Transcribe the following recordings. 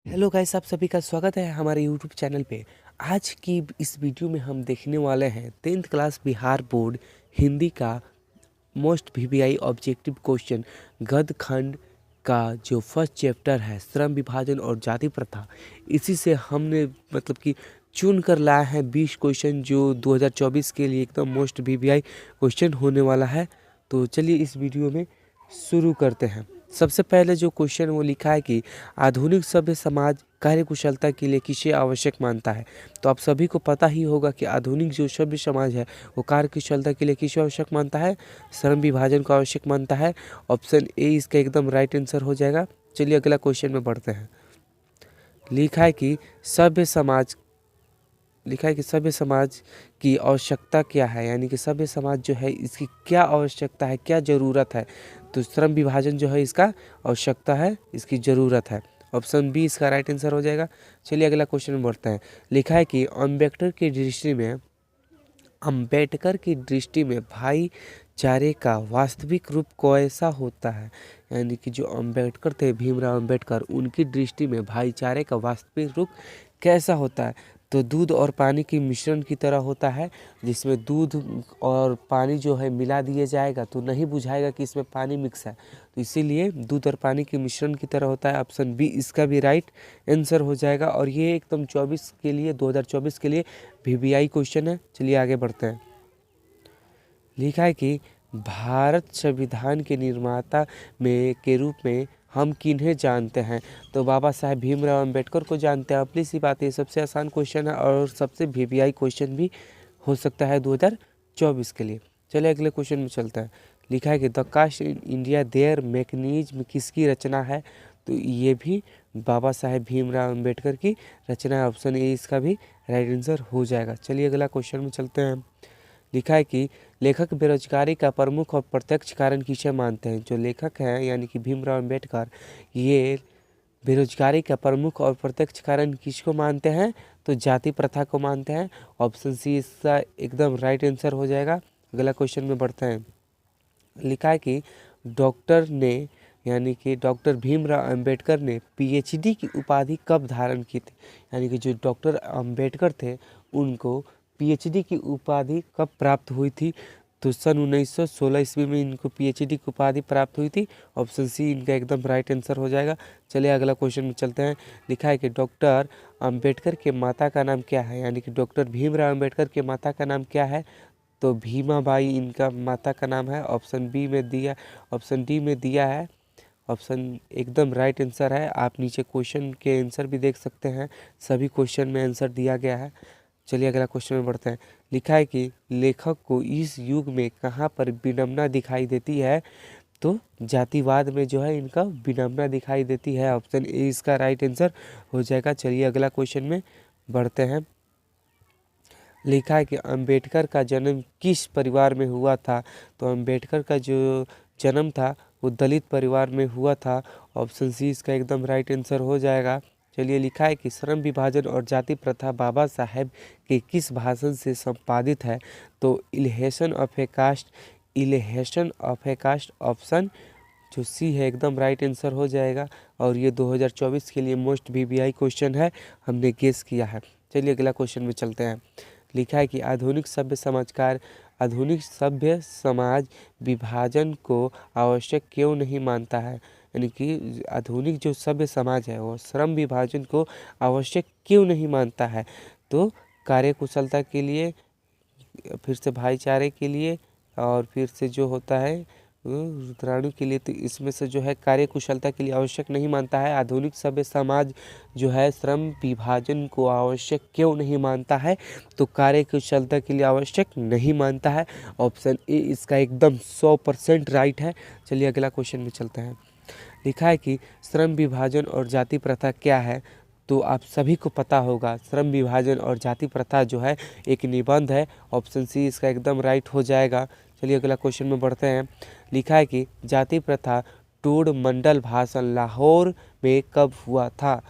Hello guys, आप सभी का स्वागत है हमारे यूट्यूब चैनल पे। आज की इस वीडियो में हम देखने वाले हैं 10th class Bihar board Hindi का मोस्ट वीवीआई ऑब्जेक्टिव क्वेश्चन गद्य खंड का जो फर्स्ट चैप्टर है श्रम विभाजन और जाति प्रथा। इसी से हमने कि चुन कर लाए हैं 20 क्वेश्चन जो 2024 के लिए एकदम मोस्ट वीवीआई क्वेश्चन होने वाला है। तो चलिए इस वीडियो में शुरू करते हैं। सबसे पहले जो क्वेश्चन वो लिखा है कि आधुनिक सभ्य समाज कार्यकुशलता के लिए किसे आवश्यक मानता है। तो आप सभी को पता ही होगा कि आधुनिक जो सभ्य समाज है वो कार्यकुशलता के लिए किसे आवश्यक मानता है, श्रम विभाजन को आवश्यक मानता है। ऑप्शन ए इसका एकदम राइट आंसर हो जाएगा। चलिए अगला क्वेश्चन में बढ़ते हैं। लिखा है कि सभ्य समाज सभ्य समाज की आवश्यकता क्या है, यानी कि सभ्य समाज जो है इसकी क्या आवश्यकता है, क्या ज़रूरत है। तो श्रम विभाजन जो है इसका आवश्यकता है, इसकी ज़रूरत है। ऑप्शन बी इसका राइट आंसर हो जाएगा। चलिए अगला क्वेश्चन में बढ़ते हैं। लिखा है कि अम्बेडकर की दृष्टि में भाईचारे का वास्तविक रूप कैसा होता है। यानी कि जो अम्बेडकर थे, भीमराव अम्बेडकर, उनकी दृष्टि में भाईचारे का वास्तविक रूप कैसा होता है। तो दूध और पानी की मिश्रण की तरह होता है, जिसमें दूध और पानी जो है मिला दिया जाएगा तो नहीं बुझाएगा कि इसमें पानी मिक्स है। तो इसीलिए दूध और पानी के मिश्रण की तरह होता है। ऑप्शन बी इसका भी राइट आंसर हो जाएगा। और ये एकदम 2024 के लिए वीवीआई क्वेश्चन है। चलिए आगे बढ़ते हैं। लिखा है कि भारत संविधान के निर्माता में के रूप में हम किन्हें जानते हैं। तो बाबा साहेब भीमराव अम्बेडकर को जानते हैं। अपनी सी बात है, सबसे आसान क्वेश्चन है और सबसे वीवीआई क्वेश्चन भी हो सकता है 2024 के लिए। चलिए अगले क्वेश्चन में चलता है। लिखा है कि the caste in India their mechanism किसकी रचना है। तो ये भी बाबा साहेब भीमराव अम्बेडकर की रचना है। ऑप्शन ए इसका भी राइट आंसर हो जाएगा। चलिए अगला क्वेश्चन में चलते हैं। लिखा है कि लेखक बेरोजगारी का प्रमुख और प्रत्यक्ष कारण किसे मानते हैं। जो लेखक हैं यानी कि भीमराव अम्बेडकर, ये बेरोजगारी का प्रमुख और प्रत्यक्ष कारण किसको मानते हैं। तो जाति प्रथा को मानते हैं। ऑप्शन सी इसका एकदम राइट आंसर हो जाएगा। अगला क्वेश्चन में बढ़ते हैं। लिखा है कि डॉक्टर ने यानी कि डॉक्टर भीमराव अम्बेडकर ने पीएचडी की उपाधि कब धारण की थी। यानी कि जो डॉक्टर अम्बेडकर थे उनको पीएचडी की उपाधि कब प्राप्त हुई थी। तो सन 1916 ईस्वी में इनको पीएचडी की उपाधि प्राप्त हुई थी। ऑप्शन सी इनका एकदम राइट आंसर हो जाएगा। चलिए अगला क्वेश्चन में चलते हैं। लिखा है कि डॉक्टर अम्बेडकर के माता का नाम क्या है। यानी कि डॉक्टर भीमराव अम्बेडकर के माता का नाम क्या है। तो भीमा बाई इनका माता का नाम है। ऑप्शन डी में दिया है। ऑप्शन एकदम राइट आंसर है। आप नीचे क्वेश्चन के आंसर भी देख सकते हैं, सभी क्वेश्चन में आंसर दिया गया है। चलिए अगला क्वेश्चन में बढ़ते हैं। लिखा है कि लेखक को इस युग में कहाँ पर विडंबना दिखाई देती है। तो जातिवाद में जो है इनका विडंबना दिखाई देती है। ऑप्शन ए इसका राइट आंसर हो जाएगा। चलिए अगला क्वेश्चन में बढ़ते हैं। लिखा है कि अंबेडकर का जन्म किस परिवार में हुआ था। तो अंबेडकर का जो जन्म था वो दलित परिवार में हुआ था। ऑप्शन सी इसका एकदम राइट आंसर हो जाएगा। चलिए लिखा है कि श्रम विभाजन और जाति प्रथा बाबा साहेब के किस भाषण से संपादित है। तो इलेहेशन ऑफ ए कास्ट ऑप्शन जो सी है एकदम राइट आंसर हो जाएगा। और ये 2024 के लिए मोस्ट वीवीआई क्वेश्चन है, हमने गेस किया है। चलिए अगला क्वेश्चन में चलते हैं। लिखा है कि आधुनिक सभ्य समाज विभाजन को आवश्यक क्यों नहीं मानता है। यानी कि आधुनिक जो सभ्य समाज है वो श्रम विभाजन को आवश्यक क्यों नहीं मानता है। तो कार्यकुशलता के लिए, फिर से भाईचारे के लिए, और फिर से जो होता है रुद्राणु के लिए। तो इसमें से जो है कार्यकुशलता के लिए आवश्यक नहीं मानता है। आधुनिक सभ्य समाज जो है श्रम विभाजन को आवश्यक क्यों नहीं मानता है। तो कार्यकुशलता के लिए आवश्यक नहीं मानता है। ऑप्शन ए इसका एकदम 100% राइट है। चलिए अगला क्वेश्चन में चलते हैं। लिखा है कि श्रम विभाजन और जाति प्रथा क्या है। तो आप सभी को पता होगा श्रम विभाजन और जाति प्रथा जो है एक निबंध है। ऑप्शन सी इसका एकदम राइट हो जाएगा। चलिए अगला क्वेश्चन में बढ़ते हैं। लिखा है कि जाति प्रथा टोड मंडल भाषण लाहौर में कब हुआ था।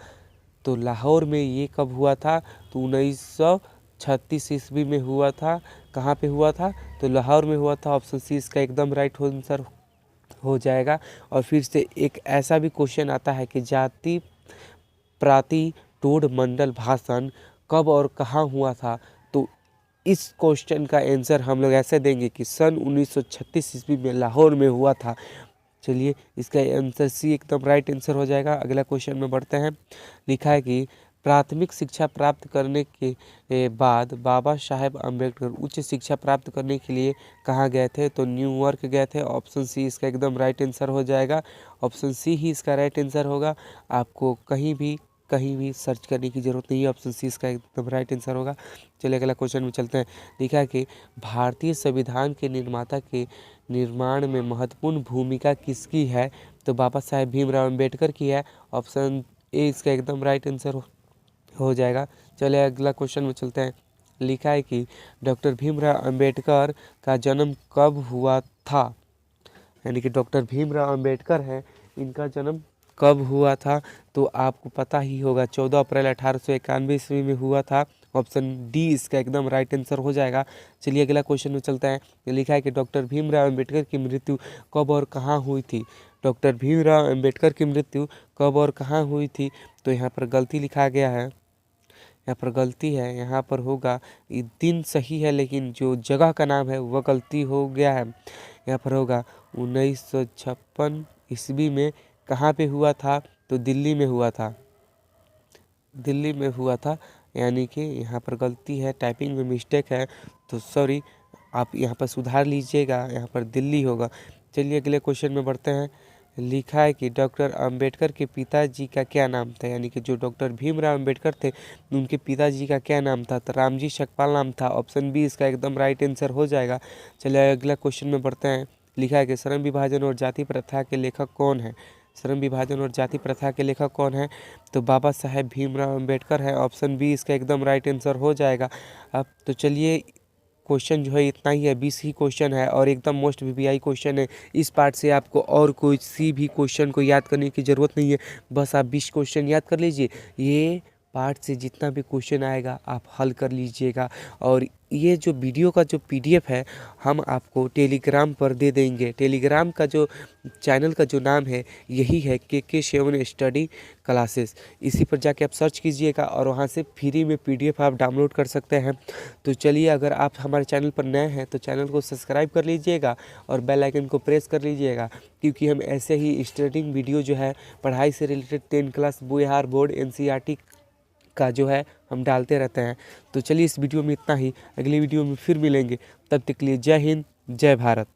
तो लाहौर में ये कब हुआ था। तो 1936 ईस्वी में हुआ था। कहाँ पे हुआ था। तो लाहौर में हुआ था। ऑप्शन सी इसका एकदम राइट आंसर हो जाएगा। और फिर से एक ऐसा भी क्वेश्चन आता है कि जाति प्रातिटोड मंडल भाषण कब और कहाँ हुआ था? तो इस क्वेश्चन का आंसर हम लोग ऐसे देंगे कि सन 1936 ईस्वी में लाहौर में हुआ था। चलिए इसका आंसर सी एकदम राइट आंसर हो जाएगा। अगला क्वेश्चन में बढ़ते हैं। लिखा है कि प्राथमिक शिक्षा प्राप्त करने के बाद बाबा साहेब अम्बेडकर उच्च शिक्षा प्राप्त करने के लिए कहाँ गए थे? तो न्यूयॉर्क गए थे। ऑप्शन सी इसका एकदम राइट आंसर हो जाएगा। ऑप्शन सी ही इसका राइट आंसर होगा। आपको कहीं भी सर्च करने की जरूरत नहीं है। ऑप्शन सी इसका एकदम राइट आंसर होगा। चलिए अगला क्वेश्चन में चलते हैं। लिखा है कि भारतीय संविधान के निर्माता के निर्माण में महत्वपूर्ण भूमिका किसकी है? तो बाबा साहेब भीमराव अम्बेडकर की है। ऑप्शन ए इसका एकदम राइट आंसर हो जाएगा। चलिए अगला क्वेश्चन में चलते हैं। लिखा है कि डॉक्टर भीमराव अम्बेडकर का जन्म कब हुआ था? यानी कि डॉक्टर भीमराव अम्बेडकर हैं, इनका जन्म कब हुआ था? तो आपको पता ही होगा 14 अप्रैल 1891 ईस्वी में हुआ था। ऑप्शन डी इसका एकदम राइट आंसर हो जाएगा। चलिए अगला क्वेश्चन में चलते हैं। लिखा है कि डॉक्टर भीमराव अम्बेडकर की मृत्यु कब और कहाँ हुई थी? डॉक्टर भीमराव अम्बेडकर की मृत्यु कब और कहाँ हुई थी? तो यहाँ पर गलती लिखा गया है, यहाँ पर गलती है। यहाँ पर होगा, ये दिन सही है लेकिन जो जगह का नाम है वह गलती हो गया है। यहाँ पर होगा 1956 ईस्वी में कहाँ पे हुआ था? तो दिल्ली में हुआ था। दिल्ली में हुआ था, यानी कि यहाँ पर गलती है, टाइपिंग में मिस्टेक है, तो सॉरी, आप यहाँ पर सुधार लीजिएगा, यहाँ पर दिल्ली होगा। चलिए अगले क्वेश्चन में बढ़ते हैं। लिखा है कि डॉक्टर अंबेडकर के पिताजी का क्या नाम था? यानी कि जो डॉक्टर भीमराव अंबेडकर थे उनके पिताजी का क्या नाम था? तो रामजी सकपाल नाम था। ऑप्शन बी इसका एकदम राइट आंसर हो जाएगा। चलिए अगला क्वेश्चन में बढ़ते हैं। लिखा है कि श्रम विभाजन और जाति प्रथा के लेखक कौन है? श्रम विभाजन और जाति प्रथा के लेखक कौन है? तो बाबा साहेब भीमराव अम्बेडकर है। ऑप्शन बी इसका एकदम राइट आंसर हो जाएगा। अब तो चलिए क्वेश्चन जो है इतना ही है, 20 ही क्वेश्चन है और एकदम मोस्ट वीवीआई क्वेश्चन है। इस पार्ट से आपको और कोई सी भी क्वेश्चन को याद करने की ज़रूरत नहीं है, बस आप 20 क्वेश्चन याद कर लीजिए। ये पार्ट से जितना भी क्वेश्चन आएगा आप हल कर लीजिएगा। और ये जो वीडियो का जो पीडीएफ है हम आपको टेलीग्राम पर दे देंगे। टेलीग्राम का जो चैनल का जो नाम है यही है KK7 स्टडी क्लासेस। इसी पर जाके आप सर्च कीजिएगा और वहाँ से फ्री में पीडीएफ आप डाउनलोड कर सकते हैं। तो चलिए, अगर आप हमारे चैनल पर नए हैं तो चैनल को सब्सक्राइब कर लीजिएगा और बेल आइकन को प्रेस कर लीजिएगा, क्योंकि हम ऐसे ही स्टडिंग वीडियो जो है पढ़ाई से related 10 class Bihar board NCERT का जो है हम डालते रहते हैं। तो चलिए इस वीडियो में इतना ही, अगली वीडियो में फिर मिलेंगे, तब तक के लिए जय हिंद जय भारत।